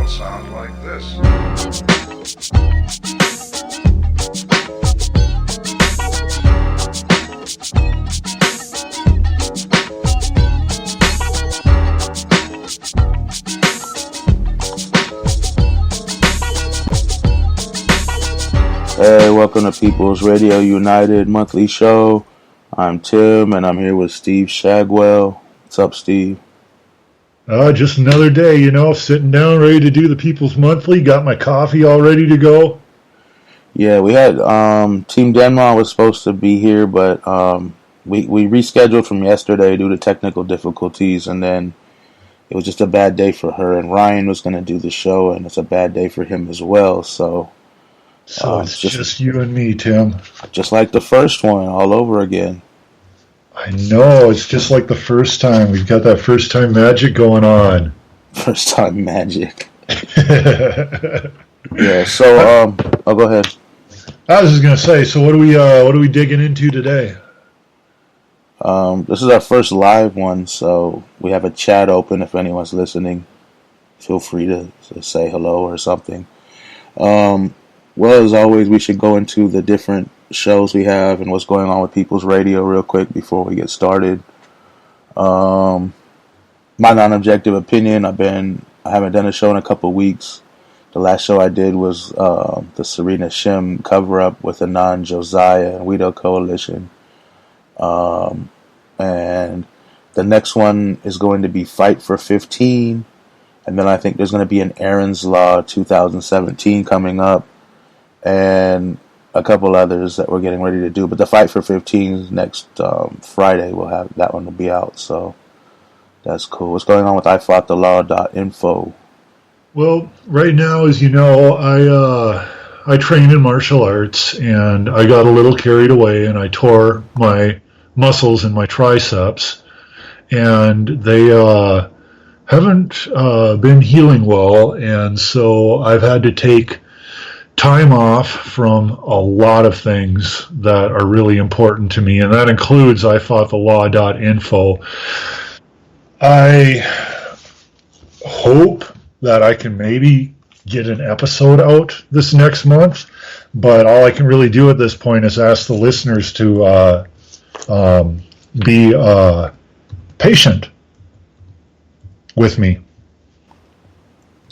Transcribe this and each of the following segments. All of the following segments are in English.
sound like this. Hey, welcome to People's Radio United monthly show. I'm Tim, and I'm here with Steve Shagwell. What's up, Steve? Just another day, sitting down, ready to do the People's Monthly. Got my coffee all ready to go. Yeah, we had Team Denmark was supposed to be here, but we rescheduled from yesterday due to technical difficulties, and then it was just a bad day for her. And Ryan was going to do the show, and it's a bad day for him as well. So it's just you and me, Tim. Just like the first one, all over again. I know, it's just like the first time. We've got that first time magic going on. First time magic. Yeah, so go ahead. I was just gonna say, so what are we digging into today? This is our first live one, so we have a chat open. If anyone's listening, feel free to say hello or something. Well, as always, we should go into the different shows we have and what's going on with People's Radio real quick before we get started. My non-objective opinion, I haven't done a show in a couple weeks. The last show I did was the Serena Shim cover-up with the non-Josiah and Weedo Coalition. And the next one is going to be Fight for 15. And then I think there's going to be an Aaron's Law 2017 coming up. And a couple others that we're getting ready to do. But the Fight for 15 is next Friday. That one will be out. So that's cool. What's going on with IFoughtTheLaw.info? Well, right now, as you know, I train in martial arts, and I got a little carried away, and I tore my muscles in my triceps, and they haven't been healing well, and so I've had to take time off from a lot of things that are really important to me, and that includes IFoughtTheLaw.info. I hope that I can maybe get an episode out this next month, but all I can really do at this point is ask the listeners to be patient with me.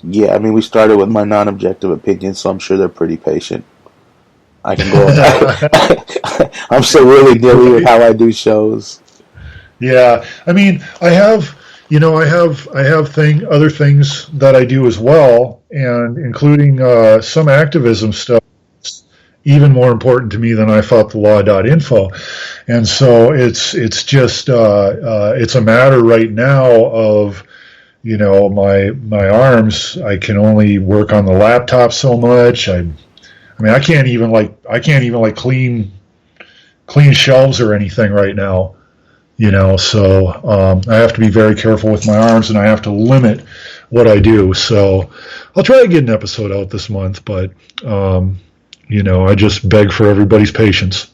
Yeah, I mean, we started with my non-objective opinion, so I'm sure they're pretty patient. I can go. I'm still really nilly with how I do shows. Yeah, I mean, I have other things that I do as well, and including some activism stuff. Even more important to me than IFoughtTheLaw.info, and so it's just it's a matter right now of. My arms, I can only work on the laptop so much. I mean, I can't even clean shelves or anything right now, so I have to be very careful with my arms, and I have to limit what I do. So I'll try to get an episode out this month, but, I just beg for everybody's patience.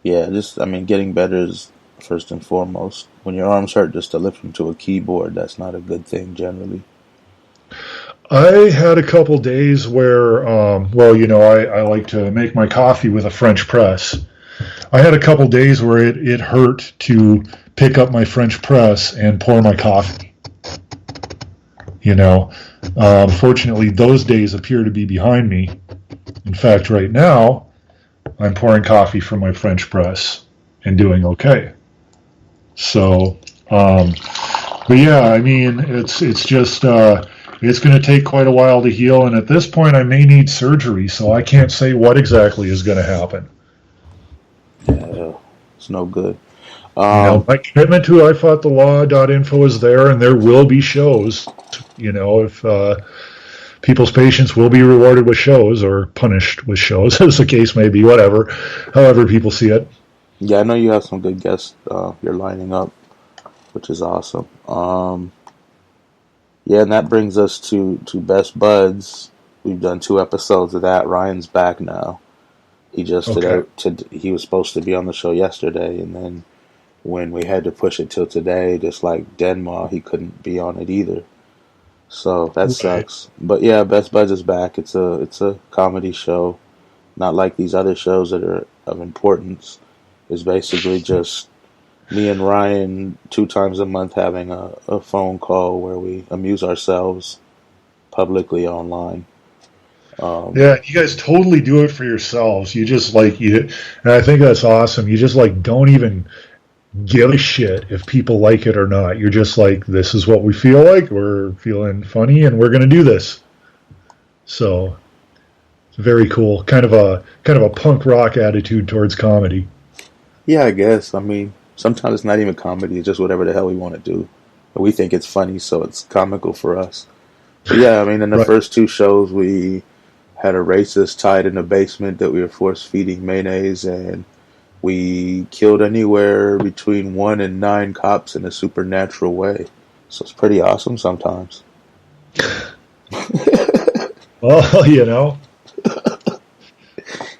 Yeah, getting better is first and foremost. When your arms hurt, just to lift them to a keyboard, that's not a good thing generally. I had a couple days where, I like to make my coffee with a French press. I had a couple days where it hurt to pick up my French press and pour my coffee. Fortunately, those days appear to be behind me. In fact, right now, I'm pouring coffee from my French press and doing okay. So, but yeah, I mean, it's just, it's going to take quite a while to heal. And at this point, I may need surgery. So I can't say what exactly is going to happen. Yeah, it's no good. My commitment to IFoughtTheLaw.info is there, and there will be shows. If people's patients will be rewarded with shows or punished with shows, as the case may be, whatever, however people see it. Yeah, I know you have some good guests you're lining up, which is awesome. Yeah, and that brings us to Best Buds. We've done 2 episodes of that. Ryan's back now. He just he was supposed to be on the show yesterday, and then when we had to push it till today, just like Denmark, he couldn't be on it either. So that Right. sucks. But yeah, Best Buds is back. It's a comedy show, not like these other shows that are of importance. It's basically just me and Ryan 2 times a month having a phone call where we amuse ourselves publicly online. Um, Yeah, you guys totally do it for yourselves. You just like you, and I think that's awesome. You just like don't even give a shit if people like it or not. You're just like, this is what we feel like. We're feeling funny, and we're going to do this. So it's very cool. Kind of a punk rock attitude towards comedy. yeah, I guess. I mean, sometimes it's not even comedy. It's just whatever the hell we want to do. But we think it's funny, so it's comical for us. But yeah, I mean, in the Right. first 2 shows, we had a racist tied in the basement that we were force feeding mayonnaise, and we killed anywhere between 1 and 9 cops in a supernatural way. So it's pretty awesome sometimes. Well, you know,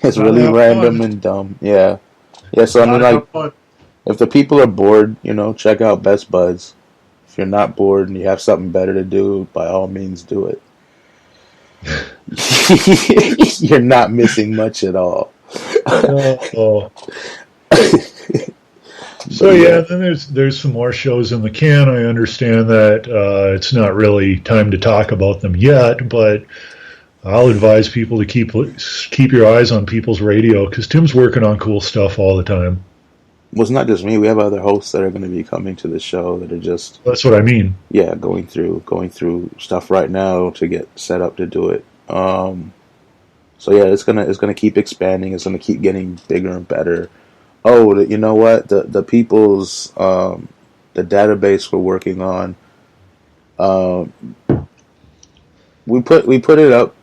It's gotta really have random fun. and dumb. Yeah. Yeah, so I mean, Gotta like, have fun. if the people are bored, check out Best Buds. If you're not bored and you have something better to do, by all means do it. You're not missing much at all. Oh. But So yeah, yeah, then there's some more shows in the can. I understand that it's not really time to talk about them yet, but I'll advise people to keep your eyes on People's Radio because Tim's working on cool stuff all the time. well, it's not just me. We have other hosts that are going to be coming to the show that are just, That's what I mean. yeah, going through stuff right now to get set up to do it. So yeah, it's gonna keep expanding. It's gonna keep getting bigger and better. Oh, you know what? The people's the database we're working on. Um, we put it up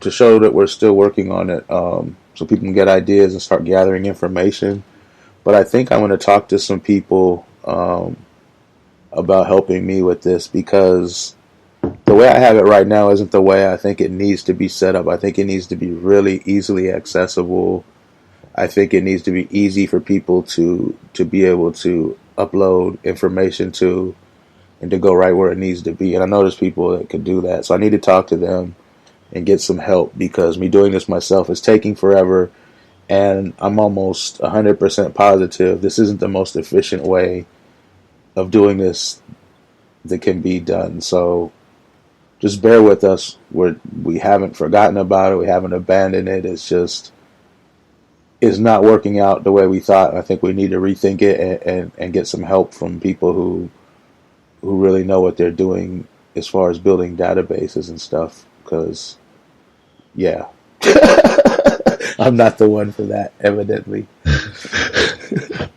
to show that we're still working on it, so people can get ideas and start gathering information. But I think I'm going to talk to some people about helping me with this because the way I have it right now isn't the way I think it needs to be set up. I think it needs to be really easily accessible. I think it needs to be easy for people to be able to upload information to and to go right where it needs to be. And I know there's people that could do that. So I need to talk to them and get some help because me doing this myself is taking forever. And I'm almost 100% positive this isn't the most efficient way of doing this that can be done. So just bear with us. We haven't forgotten about it. We haven't abandoned it. It's not working out the way we thought. I think we need to rethink it and get some help from people who really know what they're doing as far as building databases and stuff. Because, yeah, I'm not the one for that, evidently.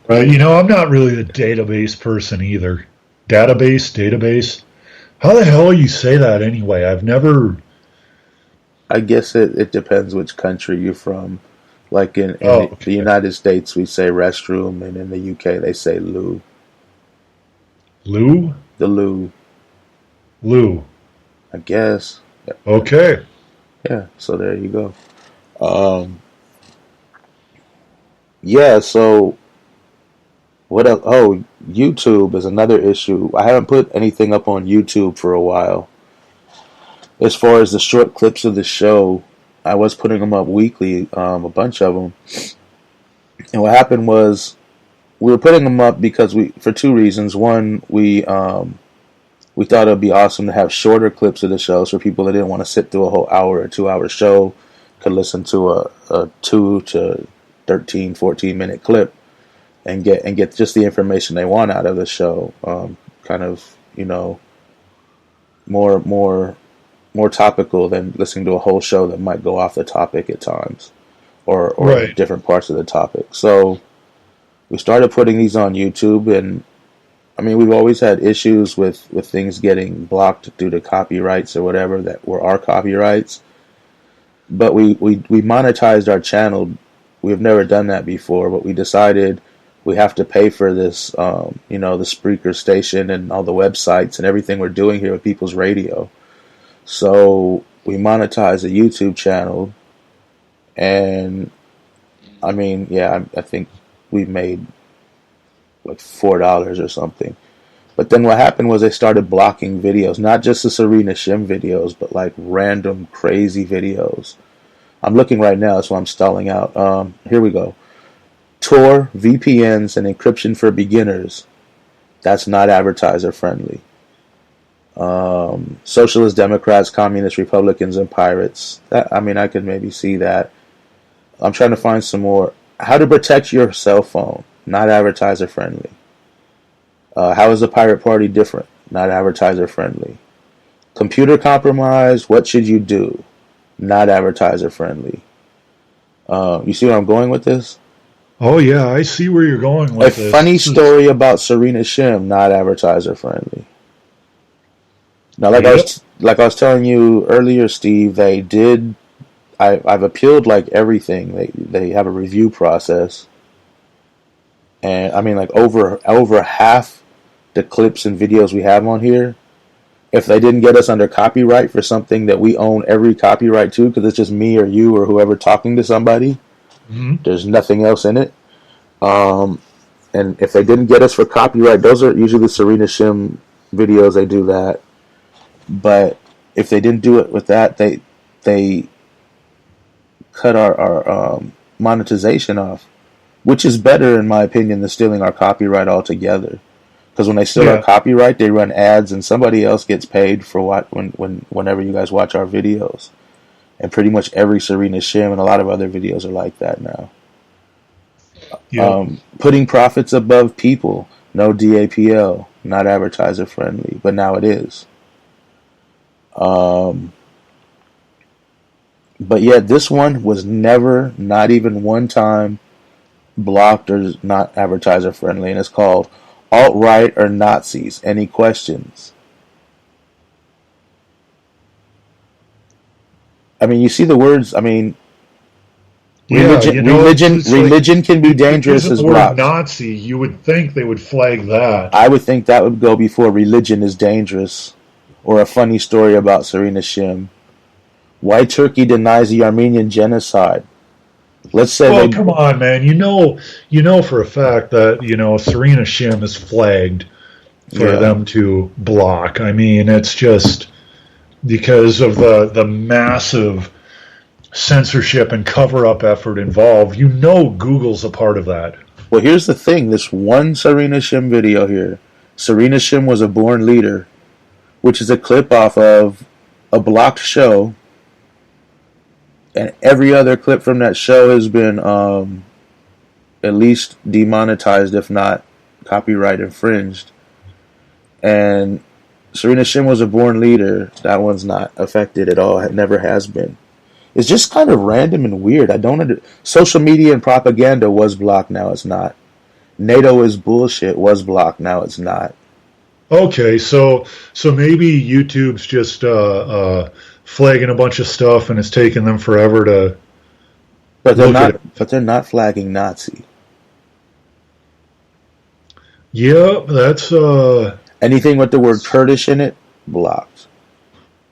Right. You know, I'm not really a database person either. Database. How the hell you say that anyway? I've never. I guess it depends which country you're from. Like in Oh, the okay. United States, we say restroom, and in the UK, they say loo. Lou? The loo, Lou. I guess. Yeah, Okay. yeah, so there you go. Um, yeah, so what else? Oh, YouTube is another issue. I haven't put anything up on YouTube for a while. As far as the short clips of the show, I was putting them up weekly, a bunch of them. And what happened was we were putting them up because for 2 reasons. One, we thought it'd be awesome to have shorter clips of the shows for people that didn't want to sit through a whole hour or 2 hour show, could listen to a 2 to 13, 14 minute clip and get just the information they want out of the show. Kind of, more more topical than listening to a whole show that might go off the topic at times or Right. different parts of the topic. So we started putting these on YouTube, and I mean, we've always had issues with things getting blocked due to copyrights or whatever that were our copyrights. But we monetized our channel. We've never done that before, but we decided we have to pay for this, the Spreaker station and all the websites and everything we're doing here with People's Radio. So we monetized a YouTube channel, and I mean, yeah, I think we made like $4 or something. But then what happened was they started blocking videos, not just the Serena Shim videos, but like random crazy videos. I'm looking right now, so I'm stalling out. Here we go. Tor, VPNs, and encryption for beginners. That's not advertiser friendly. Socialist Democrats, Communist Republicans, and Pirates. I could maybe see that. I'm trying to find some more. How to protect your cell phone. Not advertiser friendly. How is the Pirate Party different? Not advertiser friendly. Computer compromise. What should you do? Not advertiser friendly. You see where I'm going with this? Oh yeah, I see where you're going with this. A funny story about Serena Shim. Not advertiser friendly. Now, like I was telling you earlier, Steve, they did. I've appealed like everything. They have a review process, and I mean like over half the clips and videos we have on here, if they didn't get us under copyright for something that we own every copyright to, because it's just me or you or whoever talking to somebody, there's nothing else in it. And if they didn't get us for copyright, those are usually the Serena Shim videos. They do that, but if they didn't do it with that, they cut our monetization off, which is better in my opinion than stealing our copyright altogether. Because when they steal our copyright, they run ads, and somebody else gets paid for whenever you guys watch our videos. And pretty much every Serena Shim and a lot of other videos are like that now. Putting profits above people, no DAPL, not advertiser friendly, but now it is. But yeah, this one was never, not even one time, blocked or not advertiser friendly, and it's called Alt-Right or Nazis. Any questions? I mean, you see the words. I mean, religion can be dangerous as the word blocked. Nazi, you would think they would flag that. I would think that would go before religion is dangerous, or a funny story about Serena Shim. Why Turkey denies the Armenian genocide? Let's say. Come on, man. You know for a fact that Serena Shim is flagged for them to block. I mean, it's just because of the massive censorship and cover-up effort involved. Google's a part of that. Well, here's the thing. This one Serena Shim video here. Serena Shim was a born leader, which is a clip off of a blocked show. And every other clip from that show has been at least demonetized, if not copyright infringed. And Serena Shim was a born leader. That one's not affected at all. It never has been. It's just kind of random and weird. Social media and propaganda was blocked. Now it's not. NATO is bullshit was blocked. Now it's not. Okay, so maybe YouTube's just flagging a bunch of stuff, and it's taking them forever to. But they're not flagging Nazi. Yeah, that's anything with the word Kurdish in it, blocked.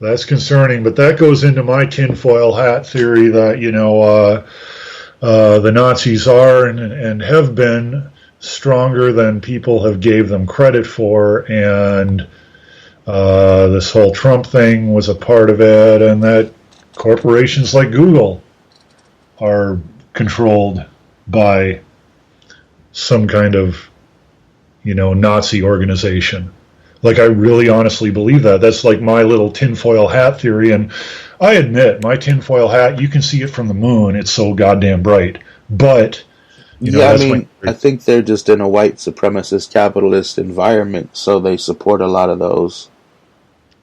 That's concerning, but that goes into my tinfoil hat theory that the Nazis are and have been stronger than people have gave them credit for, and this whole Trump thing was a part of it, and that corporations like Google are controlled by some kind of, Nazi organization. Like, I really honestly believe that. That's like my little tinfoil hat theory, and I admit, my tinfoil hat, you can see it from the moon. It's so goddamn bright. But, I think they're just in a white supremacist capitalist environment, so they support a lot of those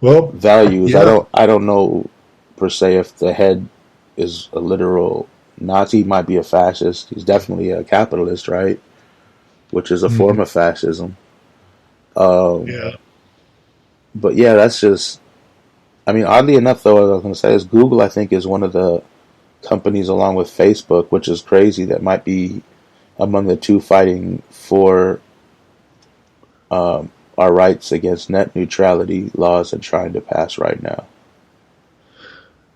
values. Yeah. I don't know per se if the head is a literal Nazi. He might be a fascist. He's definitely a capitalist, right? Which is a form of fascism. But yeah, that's just. I mean, oddly enough, though, what I was going to say is Google, I think, is one of the companies, along with Facebook, which is crazy, that might be among the two fighting for our rights against net neutrality laws and trying to pass right now.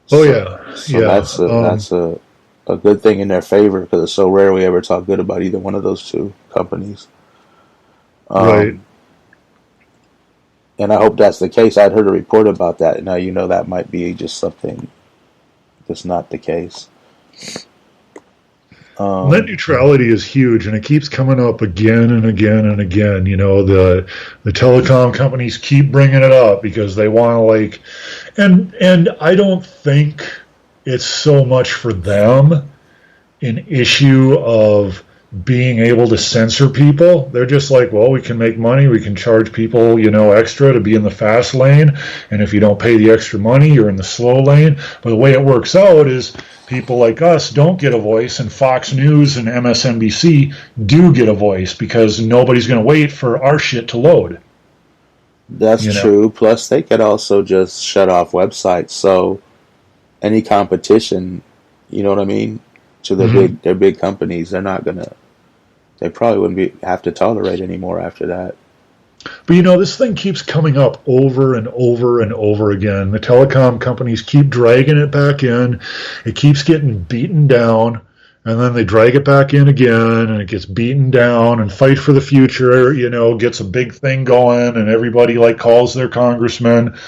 That's a good thing in their favor, because it's so rare we ever talk good about either one of those two companies. Right. And I hope that's the case. I'd heard a report about that. Now, that might be just something that's not the case. Net neutrality is huge, and it keeps coming up again and again and again. The telecom companies keep bringing it up because they want to and I don't think it's so much for them an issue of being able to censor people. They're just like, well, we can make money. We can charge people, extra to be in the fast lane. And if you don't pay the extra money, you're in the slow lane. But the way it works out is people like us don't get a voice, and Fox News and MSNBC do get a voice because nobody's going to wait for our shit to load. That's true. Plus, they could also just shut off websites. So any competition, you know what I mean, to their big companies, they probably wouldn't have to tolerate anymore after that. But this thing keeps coming up over and over and over again. The telecom companies keep dragging it back in. It keeps getting beaten down, and then they drag it back in again, and it gets beaten down. And Fight for the Future, gets a big thing going, and everybody calls their congressman.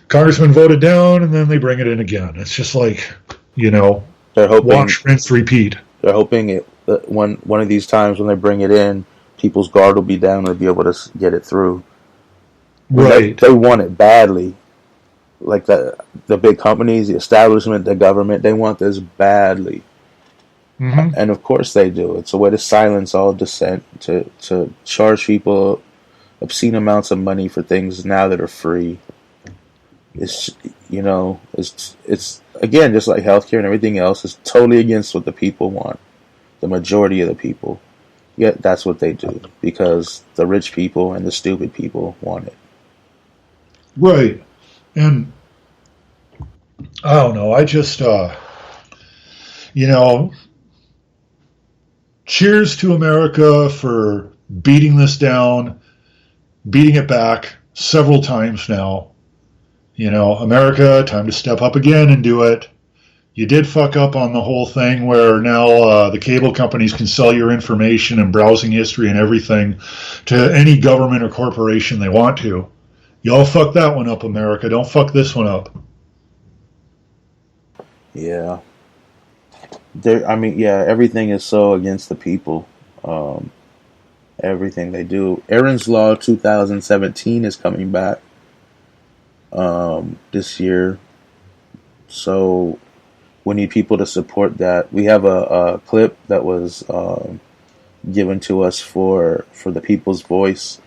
Congressman voted down, and then they bring it in again. It's just they're hoping, watch, rinse, repeat. They're hoping one of these times when they bring it in, people's guard will be down and they'll be able to get it through. Right. They want it badly. Like the big companies, the establishment, the government, they want this badly. Mm-hmm. And of course they do. It's a way to silence all dissent, to charge people obscene amounts of money for things now that are free. It's it's again, just like healthcare and everything else, it's totally against what the people want. The majority of the people. Yet that's what they do because the rich people and the stupid people want it. Right. And I don't know. I just, cheers to America for beating this down, beating it back several times now. America, time to step up again and do it. You did fuck up on the whole thing where now the cable companies can sell your information and browsing history and everything to any government or corporation they want to. Y'all fuck that one up, America. Don't fuck this one up. Yeah. Everything is so against the people. Everything they do. Aaron's Law 2017 is coming back this year. So we need people to support that. We have a clip that was given to us for the People's Voice.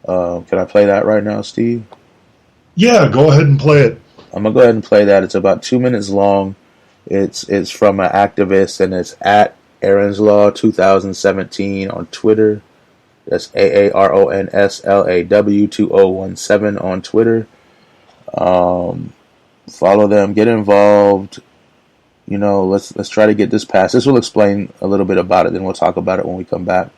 Can I play that right now, Steve? Yeah, go ahead and play it. I'm going to go ahead and play that. It's about 2 minutes long. It's from an activist, and it's at Aaron's Law 2017 on Twitter. That's AARONSLAW 2017 on Twitter. Follow them, get involved. Let's try to get this passed. This will explain a little bit about it. Then we'll talk about it when we come back.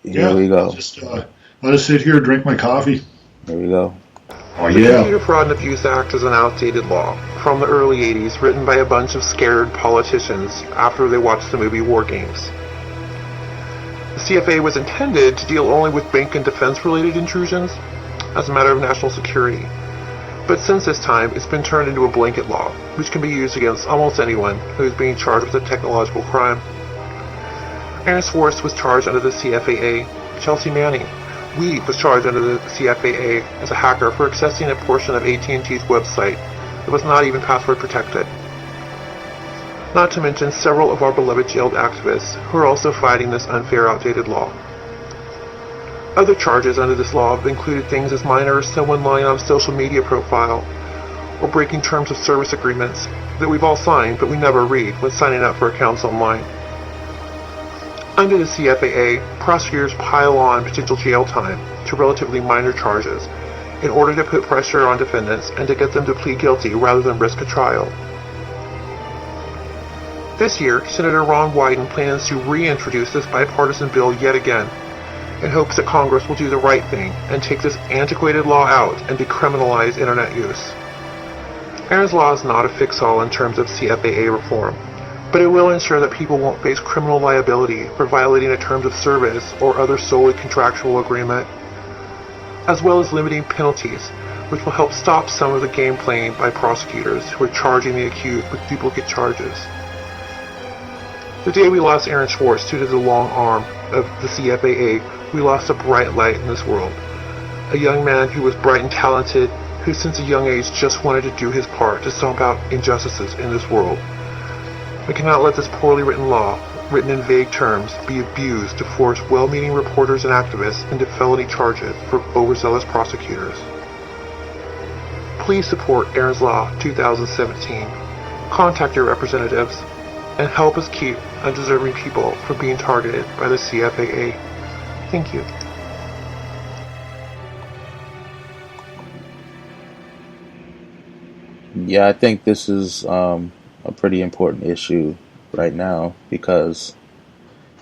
Here we go. Just let us sit here, drink my coffee. Here we go. Oh The yeah. Computer Fraud and Abuse Act is an outdated law from the early 80s, written by a bunch of scared politicians after they watched the movie War Games. The CFA was intended to deal only with bank and defense-related intrusions as a matter of national security. But since this time, it's been turned into a blanket law, which can be used against almost anyone who is being charged with a technological crime. Aaron Swartz was charged under the CFAA. Chelsea Manning, was charged under the CFAA as a hacker for accessing a portion of AT&T's website that was not even password protected. Not to mention several of our beloved jailed activists who are also fighting this unfair, outdated law. Other charges under this law have included things as minor as someone lying on a social media profile or breaking terms of service agreements that we've all signed but we never read when signing up for accounts online. Under the CFAA, prosecutors pile on potential jail time to relatively minor charges in order to put pressure on defendants and to get them to plead guilty rather than risk a trial. This year, Senator Ron Wyden plans to reintroduce this bipartisan bill yet again, in hopes that Congress will do the right thing and take this antiquated law out and decriminalize internet use. Aaron's Law is not a fix-all in terms of CFAA reform, but it will ensure that people won't face criminal liability for violating a terms of service or other solely contractual agreement. as well as limiting penalties, which will help stop some of the game playing by prosecutors who are charging the accused with duplicate charges. The day we lost Aaron Swartz due to the long arm of the CFAA, we lost a bright light in this world. A young man who was bright and talented, who since a young age just wanted to do his part to stomp out injustices in this world. We cannot let this poorly written law, written in vague terms, be abused to force well-meaning reporters and activists into felony charges for overzealous prosecutors. Please support Aaron's Law 2017. Contact your representatives and help us keep undeserving people from being targeted by the CFAA. Thank you. Yeah, I think this is a pretty important issue right now because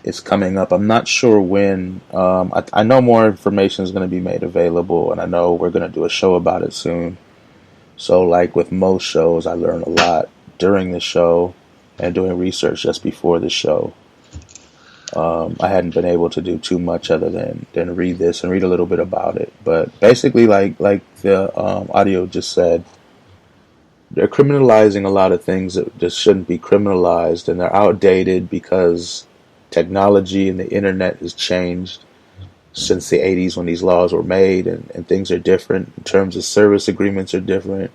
it's coming up. I'm not sure when. I know more information is going to be made available, and I know we're going to do a show about it soon. So, like with most shows, I learn a lot during the show and doing research just before the show. I hadn't been able to do too much other than read this and read a little bit about it. But basically, like the audio just said, they're criminalizing a lot of things that just shouldn't be criminalized, and they're outdated because technology and the internet has changed since the 80s when these laws were made, and things are different in terms of service agreements are different,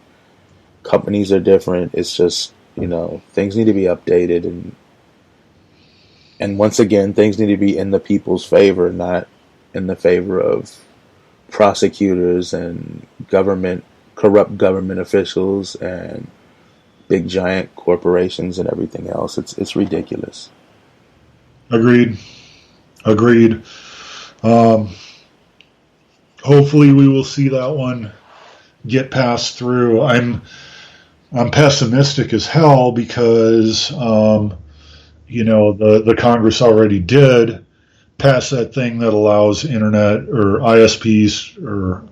companies are different. It's just, things need to be updated, and once again, things need to be in the people's favor, not in the favor of prosecutors and corrupt government officials and big giant corporations and everything else. It's ridiculous. Agreed. Hopefully we will see that one get passed through. I'm pessimistic as hell because the Congress already did pass that thing that allows internet or ISPs or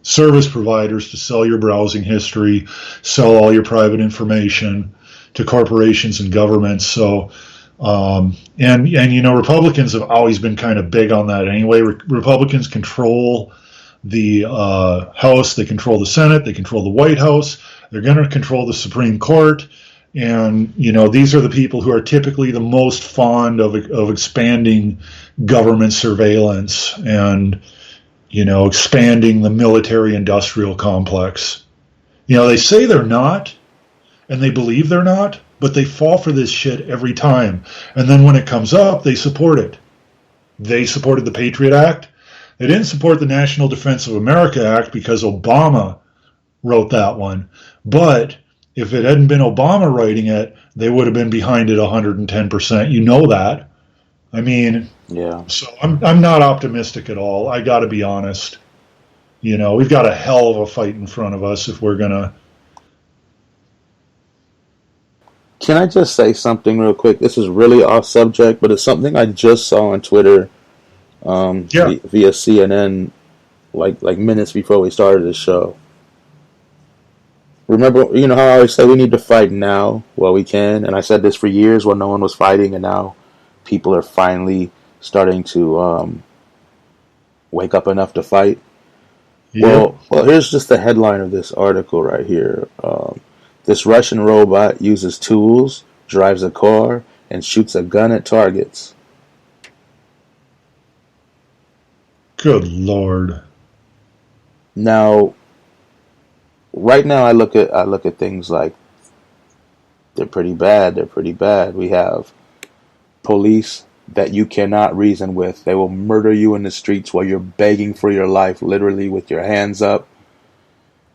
service providers to sell your browsing history, sell all your private information to corporations and governments. So, Republicans have always been kind of big on that anyway. Republicans control the House, they control the Senate, they control the White House, they're going to control the Supreme Court. And, these are the people who are typically the most fond of expanding government surveillance and, expanding the military-industrial complex. They say they're not, and they believe they're not, but they fall for this shit every time. And then when it comes up, they support it. They supported the Patriot Act. They didn't support the National Defense of America Act because Obama wrote that one. But if it hadn't been Obama writing it, they would have been behind it 110%. You know that. I mean, yeah. So I'm not optimistic at all. I got to be honest. We've got a hell of a fight in front of us if we're gonna. Can I just say something real quick? This is really off subject, but it's something I just saw on Twitter via CNN, like minutes before we started the show. Remember, how I always say we need to fight now while we can, and I said this for years when no one was fighting, and now people are finally starting to wake up enough to fight. Yeah. Well, here's just the headline of this article right here. This Russian robot uses tools, drives a car, and shoots a gun at targets. Good Lord. Now, right now I look at things like they're pretty bad. We have police that you cannot reason with. They will murder you in the streets while you're begging for your life, literally with your hands up,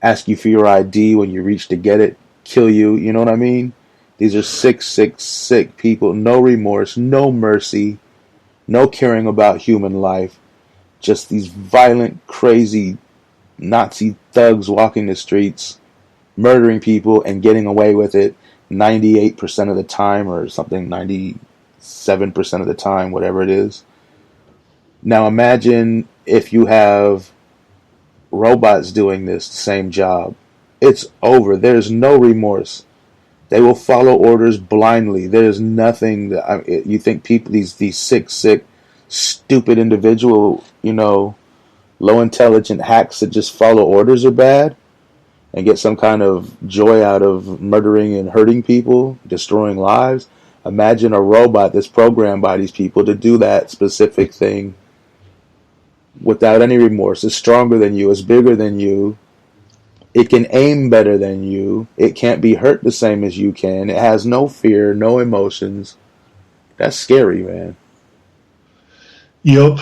ask you for your ID when you reach to get it, kill you, you know what I mean? These are sick people. No remorse, no mercy, no caring about human life. Just these violent, crazy Nazi thugs walking the streets, murdering people and getting away with it 98% of the time or something, 97% of the time, whatever it is. Now imagine if you have robots doing this same job. It's over. There's no remorse. They will follow orders blindly. There's nothing that you think people, these sick, stupid individual, low intelligent hacks that just follow orders are bad and get some kind of joy out of murdering and hurting people, destroying lives. Imagine a robot that's programmed by these people to do that specific thing without any remorse. It's stronger than you, it's bigger than you, it can aim better than you, it can't be hurt the same as you can, it has no fear, no emotions. That's scary, man. Yep.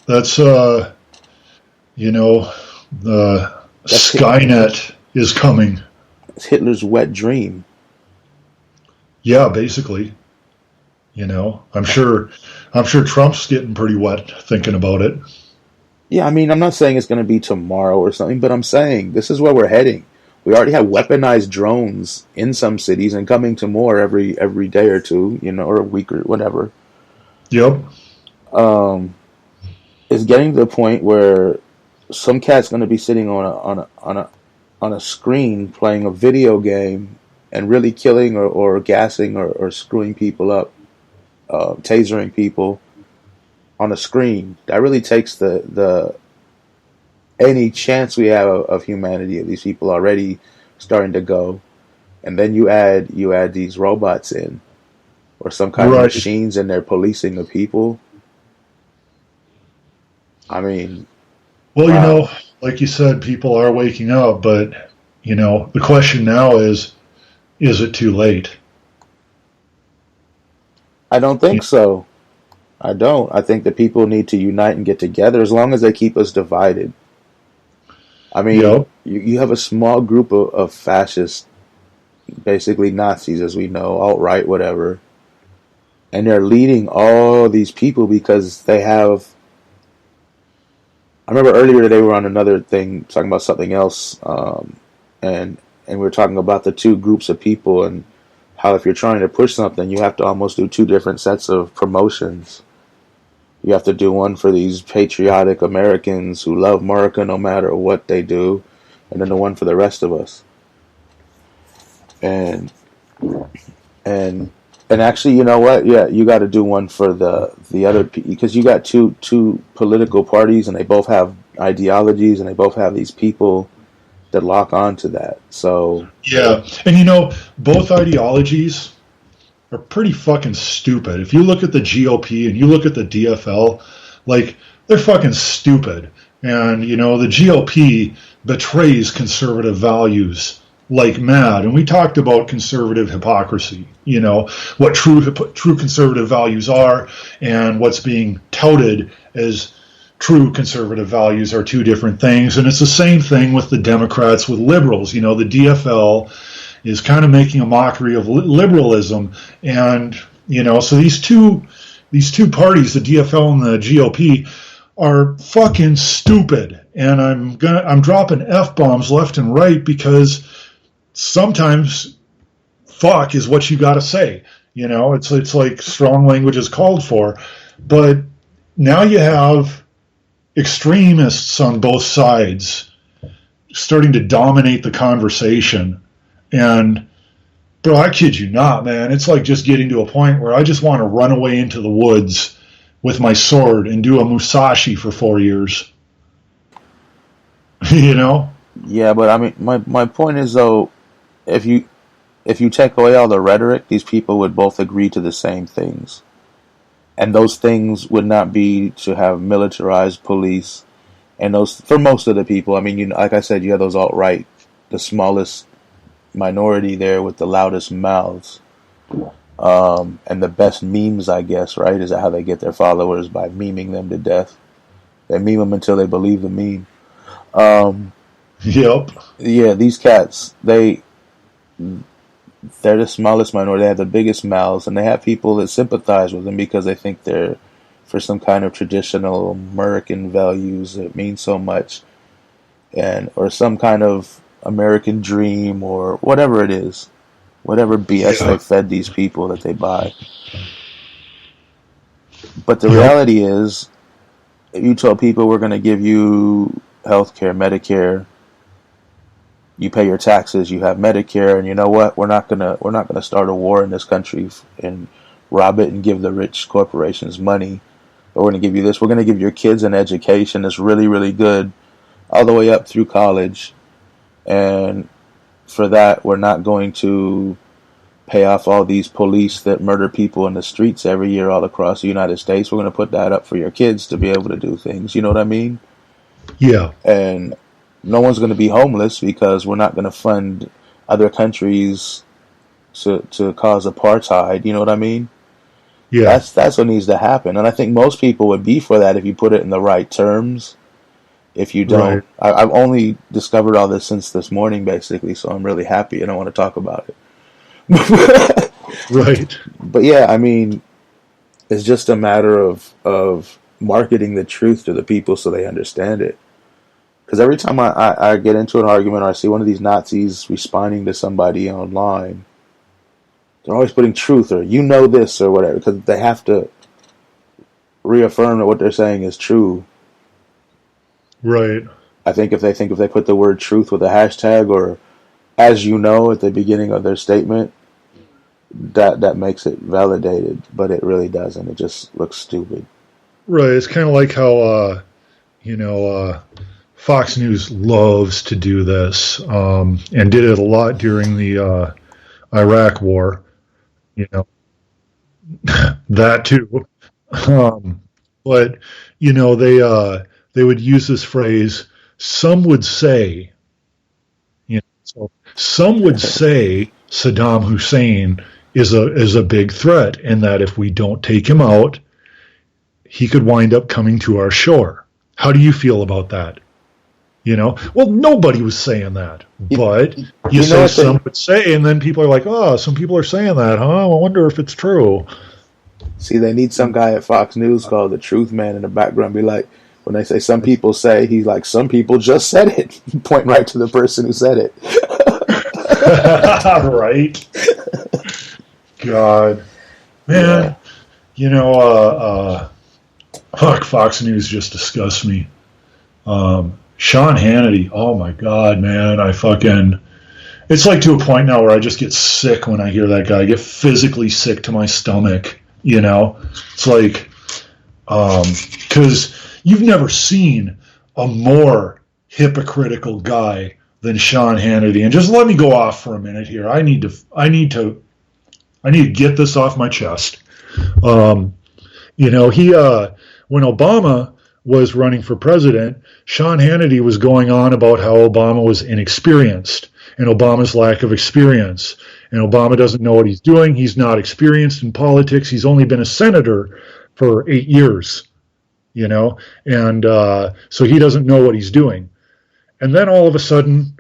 That's, you know, the Skynet is coming. It's Hitler's wet dream. Yeah, basically. You know, I'm sure Trump's getting pretty wet thinking about it. Yeah, I mean, I'm not saying it's going to be tomorrow or something, but I'm saying this is where we're heading. We already have weaponized drones in some cities and coming to more every day or two, you know, or a week or whatever. Yep. It's getting to the point where some cat's going to be sitting on a screen playing a video game and really killing or gassing or screwing people up, tasering people on a screen. That really takes the any chance we have of humanity. These people already starting to go, and then you add these robots in, or some kind of machines, and they're policing the people. I mean, well, wow. You know, like you said, people are waking up, but you know, the question now is it too late? I don't think so. I don't. I think that people need to unite and get together as long as they keep us divided. I mean, yep. you have a small group of fascists, basically Nazis, as we know, alt-right, whatever, and they're leading all these people because they have... I remember earlier they were on another thing talking about something else, and we were talking about the two groups of people and how if you're trying to push something, you have to almost do two different sets of promotions. You have to do one for these patriotic Americans who love America no matter what they do, and then the one for the rest of us. And actually, you know what? Yeah, you got to do one for the other, because you got two political parties, and they both have ideologies, and they both have these people that lock on to that. So yeah, and you know, both ideologies are pretty fucking stupid. If you look at the GOP and you look at the DFL, like, they're fucking stupid. And, you know, the GOP betrays conservative values like mad. And we talked about conservative hypocrisy, you know, what true conservative values are and what's being touted as true conservative values are two different things. And it's the same thing with the Democrats, with liberals. You know, the DFL is kind of making a mockery of liberalism, and you know, so these two parties, the DFL and the GOP, are fucking stupid. And I'm dropping F-bombs left and right because sometimes fuck is what you got to say. You know, it's like strong language is called for, but now you have extremists on both sides starting to dominate the conversation. And bro, I kid you not, man, it's like just getting to a point where I just want to run away into the woods with my sword and do a Musashi for 4 years. You know? Yeah, but I mean, my point is, though, if you take away all the rhetoric, these people would both agree to the same things. And those things would not be to have militarized police. And those, for most of the people, I mean, you know, like I said, you have those alt-right, the smallest minority there with the loudest mouths, and the best memes, I guess, right? Is that how they get their followers? By memeing them to death. They meme them until they believe the meme. Yep. Yeah, these cats, they're the smallest minority. They have the biggest mouths, and they have people that sympathize with them because they think they're for some kind of traditional American values that mean so much, and or some kind of American dream or whatever it is, whatever BS they fed these people that they buy. But the reality is, if you told people we're going to give you healthcare, Medicare, you pay your taxes, you have Medicare, and you know what? We're not gonna start a war in this country and rob it and give the rich corporations money. or we're going to give you this. We're going to give your kids an education that's really, really good all the way up through college. And for that, we're not going to pay off all these police that murder people in the streets every year all across the United States. We're going to put that up for your kids to be able to do things. You know what I mean? Yeah. And no one's going to be homeless because we're not going to fund other countries to cause apartheid. You know what I mean? Yeah. That's what needs to happen. And I think most people would be for that if you put it in the right terms. If you don't, Right. I've only discovered all this since this morning, basically, so I'm really happy and I want to talk about it. Right. But yeah, I mean, it's just a matter of marketing the truth to the people so they understand it. Because every time I get into an argument or I see one of these Nazis responding to somebody online, they're always putting truth or you know this or whatever, because they have to reaffirm that what they're saying is true. Right. I think if they put the word truth with a hashtag or as you know at the beginning of their statement, that makes it validated, but it really doesn't. It just looks stupid. Right. It's kind of like how, Fox News loves to do this, and did it a lot during the Iraq War. You know, that too. But they would use this phrase. Some would say, so some would say Saddam Hussein is a big threat, and that if we don't take him out, he could wind up coming to our shore. How do you feel about that? Well, nobody was saying that, but you say some would say, and then people are like, oh, some people are saying that, huh? I wonder if it's true. See, they need some guy at Fox News called the Truth Man in the background. Be like, when they say some people say, he's like, some people just said it. Point right to the person who said it. Right? God, man, Fox News just disgusts me. Sean Hannity, oh my God, man, it's like to a point now where I just get sick when I hear that guy. I get physically sick to my stomach, It's like, because you've never seen a more hypocritical guy than Sean Hannity. And just let me go off for a minute here. I need to get this off my chest. When Obama was running for president, Sean Hannity was going on about how Obama was inexperienced and Obama's lack of experience. And Obama doesn't know what he's doing. He's not experienced in politics. He's only been a senator for 8 years, and so he doesn't know what he's doing. And then all of a sudden,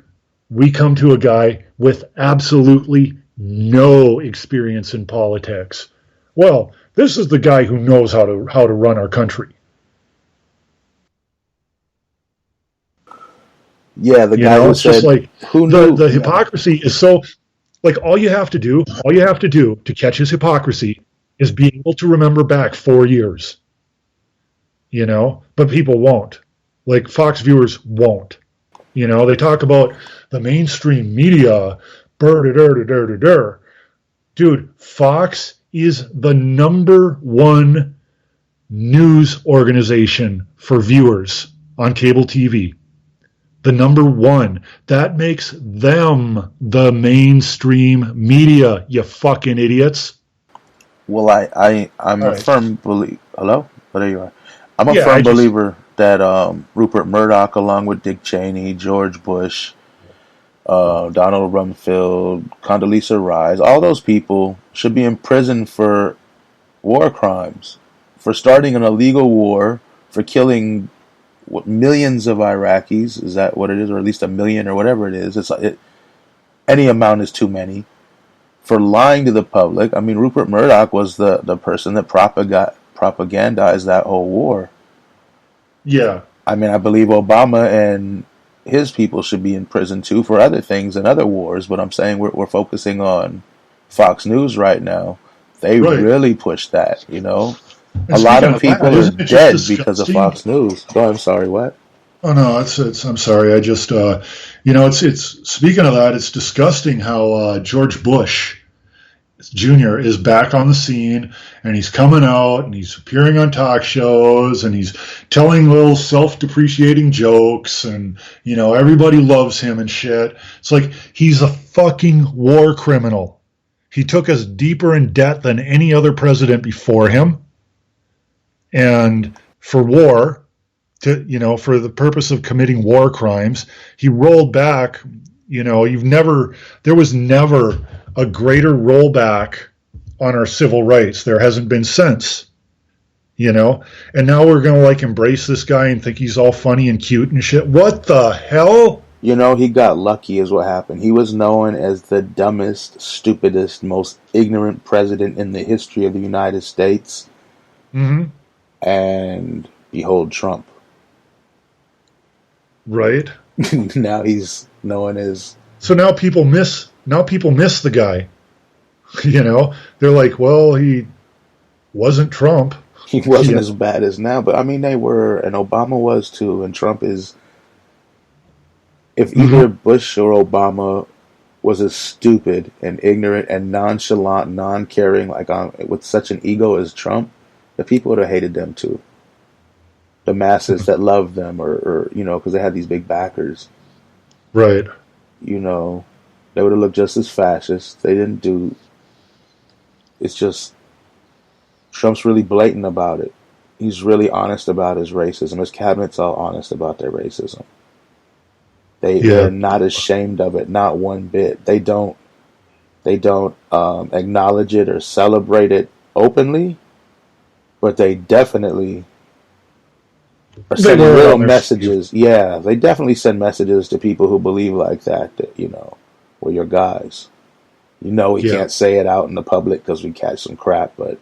we come to a guy with absolutely no experience in politics. Well, this is the guy who knows how to run our country. Yeah, the guy who it's said, just like who knew? The hypocrisy is so, like, all you have to do to catch his hypocrisy is be able to remember back 4 years. But people won't. Like, Fox viewers won't. They talk about the mainstream media, dude, Fox is the number one news organization for viewers on cable TV. The number one. That makes them the mainstream media, you fucking idiots. Well, I'm a firm believer. Hello? Oh, there you are. I'm a Yeah, firm believer that Rupert Murdoch, along with Dick Cheney, George Bush, Donald Rumsfeld, Condoleezza Rice, all those people should be in prison for war crimes, for starting an illegal war, for killing millions of Iraqis. Is that what it is? Or at least 1 million or whatever it is. Any amount is too many. For lying to the public. I mean, Rupert Murdoch was the person that propagandized that whole war. Yeah. I mean, I believe Obama and his people should be in prison too for other things and other wars, but I'm saying we're focusing on Fox News right now. They really pushed that, A lot of people are dead because of Fox News. Oh, I'm sorry, what? Oh no, it's. I'm sorry. I just, it's. Speaking of that, it's disgusting how George Bush Jr. is back on the scene, and he's coming out and he's appearing on talk shows and he's telling little self-depreciating jokes, and everybody loves him and shit. It's like he's a fucking war criminal. He took us deeper in debt than any other president before him, and for war, for the purpose of committing war crimes, he rolled back. There was never a greater rollback on our civil rights. There hasn't been since, and now we're going to embrace this guy and think he's all funny and cute and shit. What the hell? He got lucky is what happened. He was known as the dumbest, stupidest, most ignorant president in the history of the United States. Mm-hmm. And behold Trump. Right. Now he's known as... So now people miss the guy. They're like, well, he wasn't Trump. He wasn't as bad as now, but I mean, they were, and Obama was too, and Trump is... If either Bush or Obama was as stupid and ignorant and nonchalant, non-caring, with such an ego as Trump, the people would have hated them too. The masses that loved them, or because they had these big backers. Right. They would have looked just as fascist. They didn't do... It's just... Trump's really blatant about it. He's really honest about his racism. His cabinet's all honest about their racism. They're not ashamed of it, not one bit. They don't acknowledge it or celebrate it openly, but they definitely are sending real messages. Yeah, they definitely send messages to people who believe like that we're your guys. We can't say it out in the public because we catch some crap, but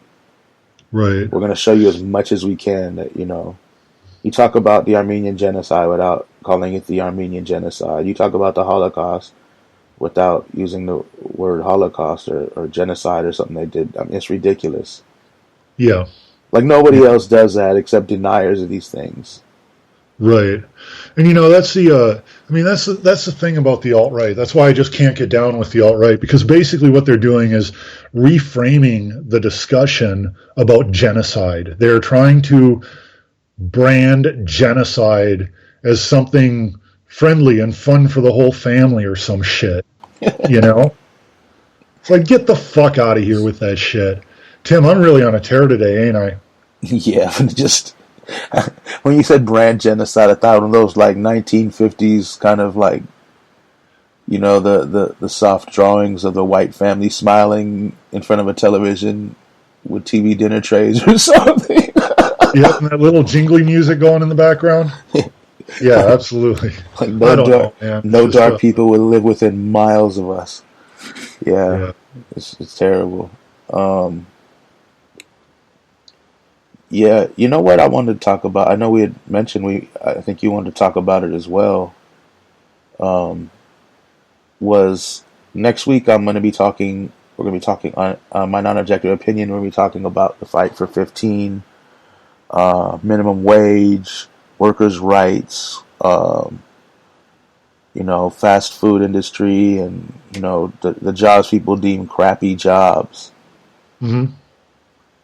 right, we're going to show you as much as we can that, you talk about the Armenian genocide without calling it the Armenian genocide. You talk about the Holocaust without using the word Holocaust or genocide or something they did. I mean, it's ridiculous. Yeah. Nobody else does that except deniers of these things. Right. And that's that's the thing about the alt-right. That's why I just can't get down with the alt-right, because basically what they're doing is reframing the discussion about genocide. They're trying to brand genocide as something friendly and fun for the whole family or some shit. It's like, get the fuck out of here with that shit. Tim, I'm really on a tear today, ain't I? Yeah, just when you said brand genocide, I thought of those 1950s kind of the soft drawings of the white family smiling in front of a television with TV dinner trays or something. Yep, and that little jingly music going in the background. Yeah, absolutely. No dark people would live within miles of us. Yeah. It's terrible. Yeah, you know what I wanted to talk about? I know we had mentioned I think you wanted to talk about it as well. Was next week we're going to be talking on my non-objective opinion. We're going to be talking about the fight for 15, minimum wage, workers' rights, fast food industry, and the jobs people deem crappy jobs. Mm-hmm.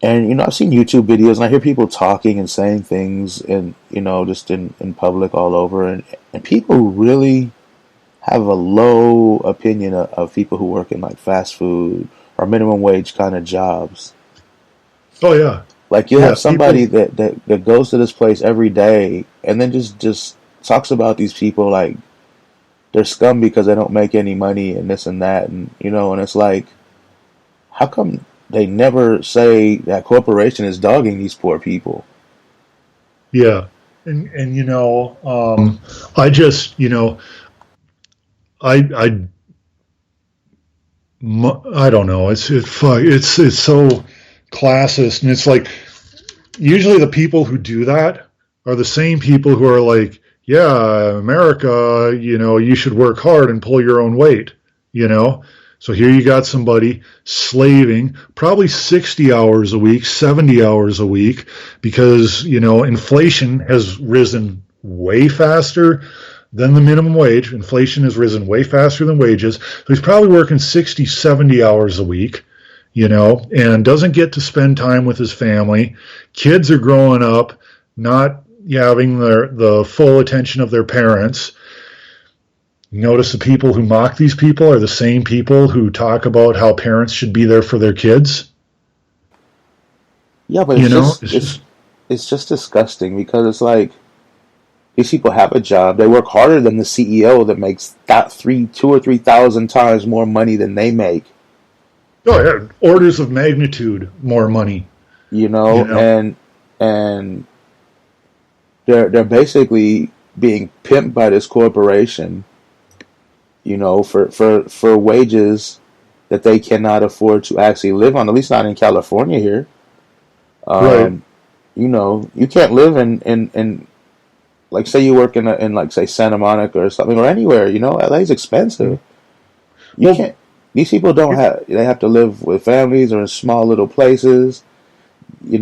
And I've seen YouTube videos and I hear people talking and saying things, and just in public all over, and people really have a low opinion of people who work in fast food or minimum wage kind of jobs. Oh yeah. You'll have somebody that goes to this place every day and then just talks about these people like they're scum because they don't make any money and this and that, and and it's like, how come they never say that corporation is dogging these poor people? Yeah. And I just, I don't know. It's so classist, and it's like usually the people who do that are the same people who are like, yeah, America, you should work hard and pull your own weight, So here you got somebody slaving probably 60 hours a week, 70 hours a week, because, inflation has risen way faster than the minimum wage. Inflation has risen way faster than wages. So he's probably working 60, 70 hours a week, and doesn't get to spend time with his family. Kids are growing up not having the full attention of their parents. Notice the people who mock these people are the same people who talk about how parents should be there for their kids. Yeah, but it's just disgusting because it's like these people have a job. They work harder than the CEO that makes that 2 or 3 thousand times more money than they make. Oh yeah, orders of magnitude more money. And they're basically being pimped by this corporation, for wages that they cannot afford to actually live on. At least not in California here. Right. You can't live in like, say you work in like, say, Santa Monica or something, or anywhere. LA's expensive. You can't. These people don't have. They have to live with families or in small little places. They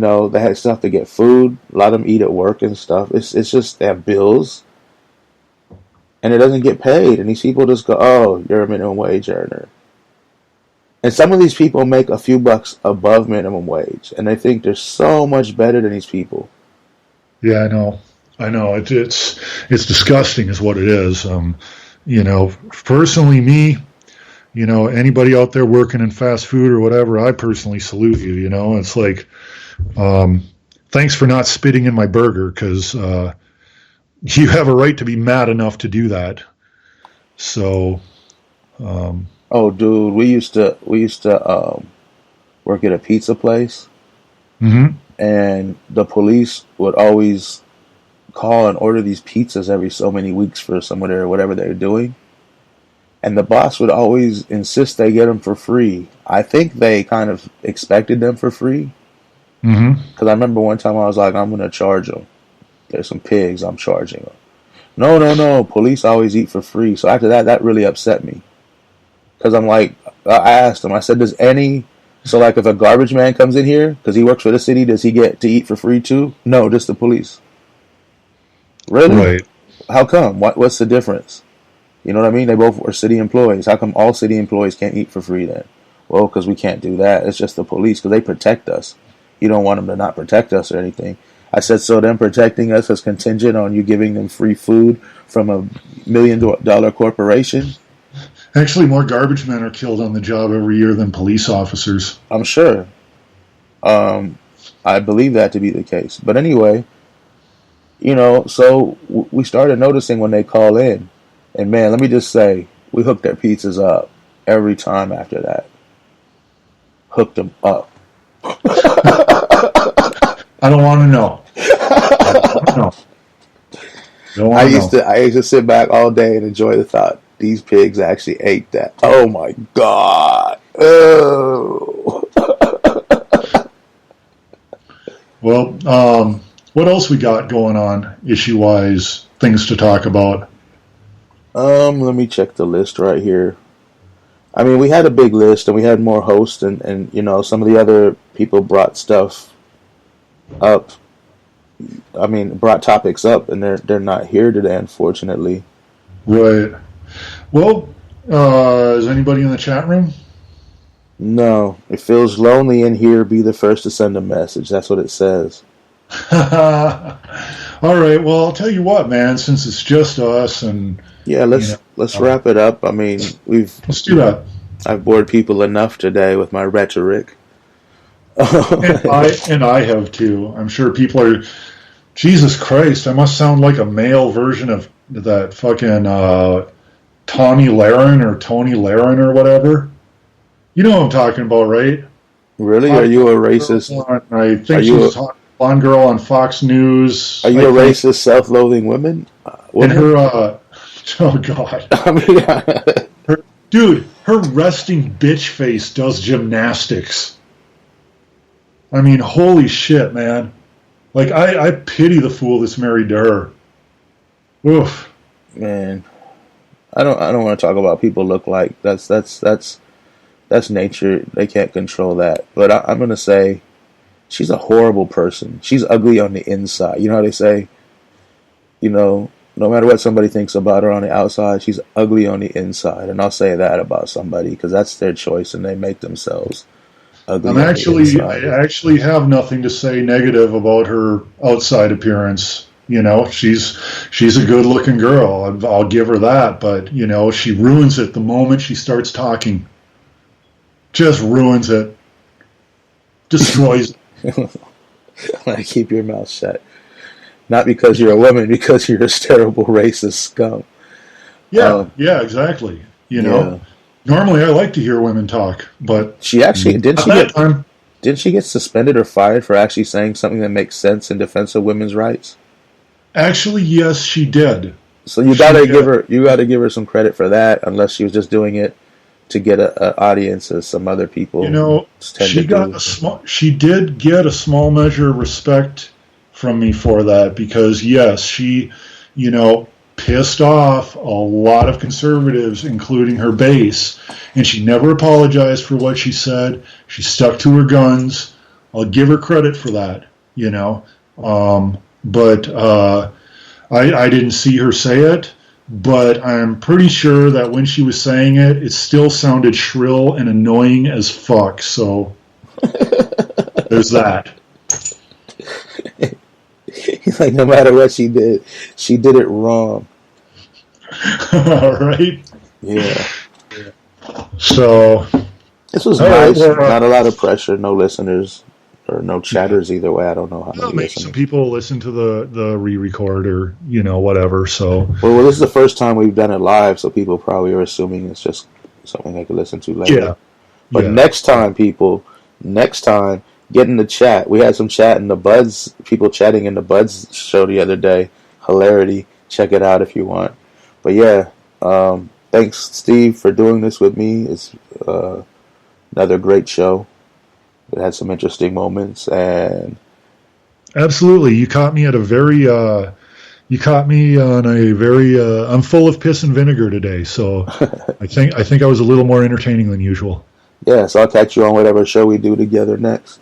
still have to get food. A lot of them eat at work and stuff. It's just they have bills, and it doesn't get paid. And these people just go, "Oh, you're a minimum wage earner." And some of these people make a few bucks above minimum wage, and they think they're so much better than these people. Yeah, I know. It's disgusting, is what it is. Personally, me. Anybody out there working in fast food or whatever, I personally salute you. It's like, thanks for not spitting in my burger, because you have a right to be mad enough to do that. So, oh, dude, we used to work at a pizza place, and the police would always call and order these pizzas every so many weeks for someone or whatever they're doing. And the boss would always insist they get them for free. I think they kind of expected them for free. Because I remember one time I was like, I'm going to charge them. There's some pigs, I'm charging them. No. Police always eat for free. So after that, that really upset me. Because I'm like, I asked him, I said, so like if a garbage man comes in here, because he works for the city, does he get to eat for free too? No, just the police. Really? Right. How come? What's the difference? You know what I mean? They both are city employees. How come all city employees can't eat for free then? Well, because we can't do that. It's just the police, because they protect us. You don't want them to not protect us or anything. I said, so them protecting us is contingent on you giving them free food from $1 million corporation? Actually, more garbage men are killed on the job every year than police officers. I'm sure. I believe that to be the case. But anyway, so we started noticing when they call in. And man, let me just say, we hooked their pizzas up every time after that. Hooked them up. I don't want to know. I used to sit back all day and enjoy the thought these pigs actually ate that. Oh my God. Oh. Well, what else we got going on issue-wise? Things to talk about. Let me check the list right here. I mean, we had a big list, and we had more hosts, and some of the other people brought stuff up. I mean, brought topics up, and they're not here today, unfortunately. Right. Well, is anybody in the chat room? No. It feels lonely in here. Be the first to send a message. That's what it says. All right. Well, I'll tell you what, man. Since it's just us, and yeah, let's wrap it up. I mean, let's do that. I've bored people enough today with my rhetoric. and I have too. I'm sure people are. Jesus Christ! I must sound like a male version of that fucking Tony Laren or whatever. You know what I'm talking about, right? Really? Are you a racist? I think she's a blonde girl on Fox News. Are you a racist, self-loathing woman? And her, oh God. I mean, her resting bitch face does gymnastics. I mean, holy shit, man. Like, I pity the fool that's married to her. Oof. Man, I don't want to talk about people look like. That's nature. They can't control that. But I'm gonna say, she's a horrible person. She's ugly on the inside. You know how they say, no matter what somebody thinks about her on the outside, she's ugly on the inside. And I'll say that about somebody because that's their choice and they make themselves. ugly I'm on the actually, inside. I actually have nothing to say negative about her outside appearance. You know, she's a good-looking girl. I'll give her that. But you know, she ruins it the moment she starts talking. Just ruins it. Destroys it. Like, keep your mouth shut. Not because you're a woman, because you're a terrible racist scum. Yeah, yeah, exactly. You know, Yeah. normally I like to hear women talk, but She actually at that time, didn't she get suspended or fired for actually saying something that makes sense in defense of women's rights? actually, yes, she did. So you She gotta did. give her some credit for that, unless she was just doing it to get a audience, as some other You people know, tend to do. she did get a small measure of respect from me for that because yes, she, you know, pissed off a lot of conservatives, including her base, and she never apologized for what she said. She stuck to her guns. I'll give her credit for that, you know. But I didn't see her say it, but I'm pretty sure that when she was saying it, it still sounded shrill and annoying as fuck. So there's that. He's like, no matter what she did it wrong. All right. Yeah. So, This was all right, nice. well, Not a lot of pressure. No listeners or no chatters either way. I don't know how many maybe some listeners. people listen to the re-record or you know whatever. So Well, this is the first time we've done it live, so people probably are assuming it's just something they can listen to later. yeah, But yeah. next time, people, next time, get in the chat. We had some chat in the Buds, people chatting in the Buds show the other day. Hilarity. Check it out if you want. But yeah, thanks, Steve, for doing this with me. It's another great show. It had some interesting moments, and Absolutely. You caught me at a very you caught me on a very I'm full of piss and vinegar today, so I think I was a little more entertaining than usual. yeah, so I'll catch you on whatever show we do together next.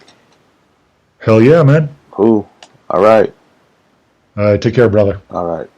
Hell yeah, man. Cool. All right. Take care, brother. All right.